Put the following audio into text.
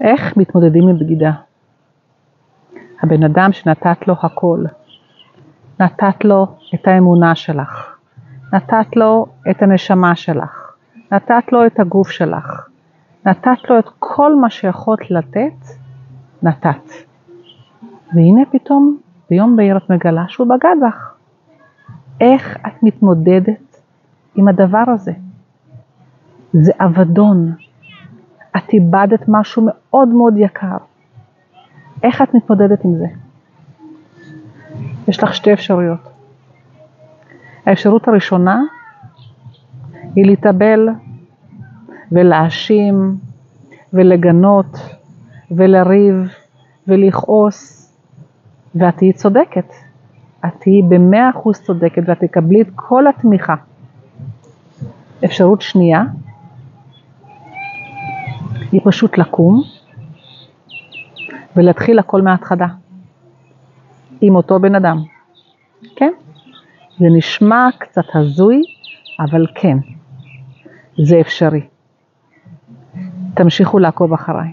איך מתמודדים עם בגידה? הבן אדם שנתת לו הכל, נתת לו את האמונה שלך, נתת לו את הנשמה שלך, נתת לו את הגוף שלך, נתת לו את כל מה שיכולת לתת, נתת. והנה פתאום ביום בהיר את מגלה שהוא בגד בך. איך את מתמודדת עם הדבר הזה? זה אבדון. את איבדת משהו מאוד מאוד יקר. איך את מתמודדת עם זה? יש לך שתי אפשרויות. האפשרות הראשונה היא להתאבל ולהאשים ולגנות ולריב ולכעוס, ואת תהיי צודקת. את תהיי ב100% צודקת ואת תקבלי את כל התמיכה. אפשרות שנייה היא פשוט לקום ולהתחיל הכל מההתחלה עם אותו בן אדם. כן? זה נשמע קצת הזוי, אבל כן, זה אפשרי. תמשיכו לעקוב אחריי.